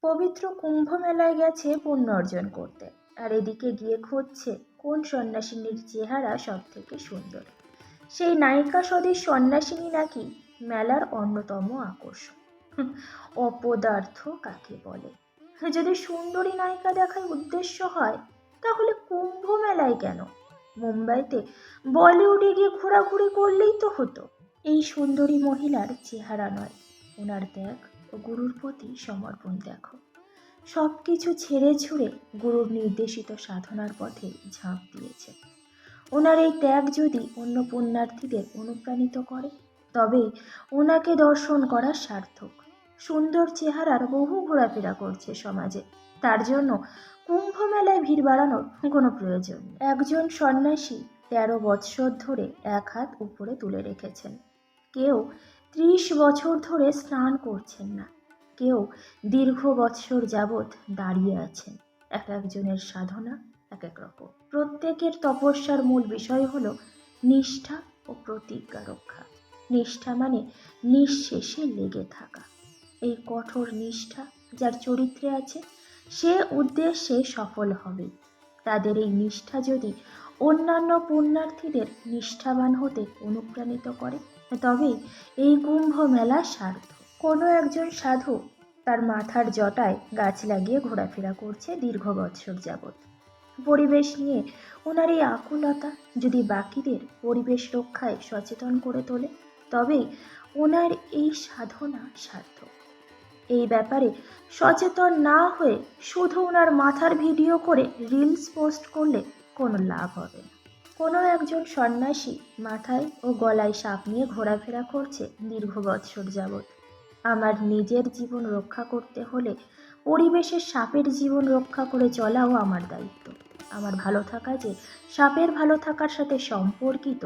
পবিত্র কুম্ভ মেলায় গেছে পুণ্য অর্জন করতে, আর এদিকে গিয়ে খুঁজছে কোন সন্ন্যাসিনীর চেহারা সব থেকে সুন্দর। সেই নায়িকা সদৃশ সন্ন্যাসিনী নাকি মেলার অন্যতম আকর্ষণ। অপদার্থ কাকে বলে? যদি সুন্দরী নায়িকা দেখার উদ্দেশ্য হয়, তাহলে কুম্ভ মেলায় কেন? মুম্বাইতে বলিউডে গিয়ে ঘোরাঘুরি করলেই তো হতো। এই সুন্দরী মহিলার চেহারা নয়, ওনার ত্যাগ ও গুরুর প্রতি সমর্পণ দেখো। সব কিছু ছেড়ে ছুড়ে গুরুর নির্দেশিত সাধনার পথে ঝাঁপ দিয়েছে। ওনার এই ত্যাগ যদি অন্য পুণ্যার্থীদের অনুপ্রাণিত করে, তবেই ওনাকে দর্শন করা সার্থক। সুন্দর চেহারার বহু ঘোরাফেরা করছে সমাজে, তার জন্য কুম্ভ মেলায় ভিড় বাড়ানোর কোনো প্রয়োজন নেই। একজন সন্ন্যাসী 13 বৎসর ধরে এক হাত উপরে তুলে রেখেছেন। কেউ 30 বছর ধরে স্নান করছেন না, কেউ দীর্ঘ বৎসর যাবৎ দাঁড়িয়ে আছেন। এক একজনের সাধনা এক এক রকম। প্রত্যেকের তপস্যার মূল বিষয় হলো নিষ্ঠা ও প্রতিজ্ঞা রক্ষা। নিষ্ঠা মানে নিঃশেষে লেগে থাকা। এই কঠোর নিষ্ঠা যার চরিত্রে আছে, সে উদ্দেশ্যে সফল হবে। তাদের এই নিষ্ঠা যদি অন্যান্য পুণ্যার্থীদের নিষ্ঠাবান হতে অনুপ্রাণিত করে, তবেই এই কুম্ভ মেলা সার্থক। কোনো একজন সাধু তার মাথার জটায় গাছ লাগিয়ে ঘোরাফেরা করছে দীর্ঘ বৎসর যাবৎ। পরিবেশ নিয়ে ওনার এই আকুলতা যদি বাকিদের পরিবেশ রক্ষায় সচেতন করে তোলে, তবেই ওনার এই সাধনা সার্থক। এই ব্যাপারে সচেতন না হয়ে শুধু ওনার মাথার ভিডিও করে রিলস পোস্ট করলে কোনো লাভ হবে না। কোনো একজন সন্ন্যাসী মাথায় ও গলায় সাপ নিয়ে ঘোরাফেরা করছে দীর্ঘ বৎসর যাবৎ। আমার নিজের জীবন রক্ষা করতে হলে পরিবেশের সাপের জীবন রক্ষা করে চলাও আমার দায়িত্ব। আমার ভালো থাকা যে সাপের ভালো থাকার সাথে সম্পর্কিত,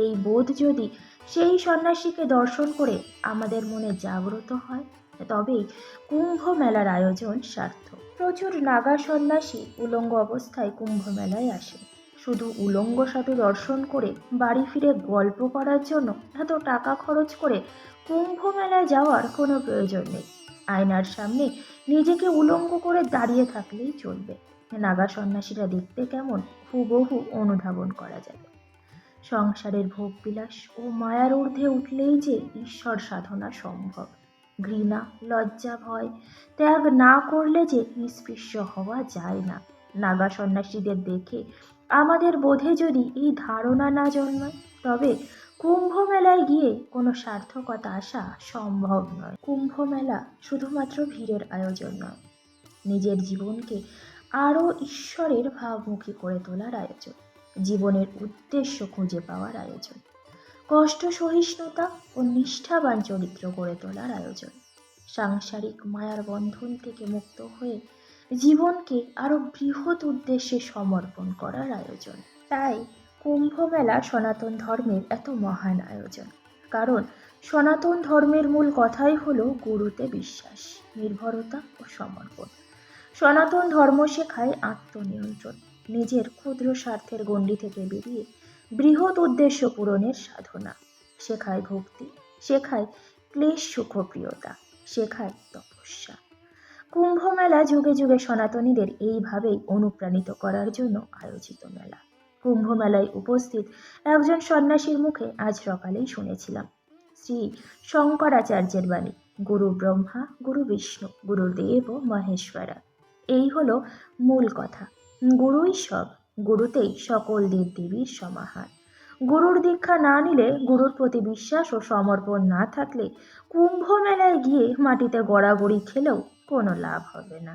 এই বোধ যদি সেই সন্ন্যাসীকে দর্শন করে আমাদের মনে জাগ্রত হয়, তবেই কুম্ভ মেলার আয়োজন সার্থক। প্রচুর নাগা সন্ন্যাসী উলঙ্গ অবস্থায় কুম্ভ মেলায় আসে। শুধু উলঙ্গ সাধু দর্শন করে বাড়ি ফিরে গল্প করার জন্য এত টাকা খরচ করে কুম্ভ মেলায় যাওয়ার কোনো প্রয়োজন নেই। আয়নার সামনে নিজেকে উলঙ্গ করে দাঁড়িয়ে থাকলেই চলবে। নাগা সন্ন্যাসীরা দেখতে কেমন হুবহু অনুধাবন করা যাবে। সংসারের ভোগবিলাস ও মায়ার ঊর্ধ্বে উঠলেই যে ঈশ্বর সাধনা সম্ভব। ঘৃণা, লজ্জা, ভয় ত্যাগ না করলে যে নিষ্পৃশ্য হওয়া যায় না। নাগা সন্ন্যাসীদের দেখে আমাদের বোধে যদি এই ধারণা না জন্মায়, তবে কুম্ভ মেলায় গিয়ে কোনো সার্থকতা আসা সম্ভব নয়। কুম্ভ মেলা শুধুমাত্র ভিড়ের আয়োজন নয়, নিজের জীবনকে আরও ঈশ্বরের ভাবমুখী করে তোলার আয়োজন, জীবনের উদ্দেশ্য খুঁজে পাওয়ার আয়োজন, কষ্ট সহিষ্ণুতা ও নিষ্ঠাবান চরিত্র গড়ে তোলার আয়োজন, সাংসারিক মায়ার বন্ধন থেকে মুক্ত হয়ে জীবনকে আরও বৃহৎ উদ্দেশ্যে সমর্পণ করার আয়োজন। তাই কুম্ভ মেলা সনাতন ধর্মের এত মহান আয়োজন। কারণ সনাতন ধর্মের মূল কথাই হলো গুরুতে বিশ্বাস, নির্ভরতা ও সমর্পণ। সনাতন ধর্ম শেখায় আত্মনিয়ন্ত্রণ, নিজের ক্ষুদ্র স্বার্থের গণ্ডি থেকে বেরিয়ে বৃহৎ উদ্দেশ্য পূরণের সাধনা। শেখায় ভক্তি, শেখায় ক্লেশ সুখপ্রিয়তা, শেখায় তপস্যা। কুম্ভ মেলা যুগে যুগে সনাতনীদের এইভাবেই অনুপ্রাণিত করার জন্য আয়োজিত মেলা। কুম্ভ মেলায় উপস্থিত একজন সন্ন্যাসীর মুখে আজ সকালেই শুনেছিলাম শ্রী শঙ্করাচার্যের বাণী, গুরু ব্রহ্মা, গুরু বিষ্ণু, গুরুদেব মহেশ্বরা। এই হলো মূল কথা। গুরুই সব, গুরুতেই সকল দেবদেবীর সমাহার। গুরুর দীক্ষা না নিলে, গুরুর প্রতি বিশ্বাস ও সমর্পণ না থাকলে কুম্ভ মেলায় গিয়ে মাটিতে গড়াগড়ি খেলেও কোনো লাভ হবে না।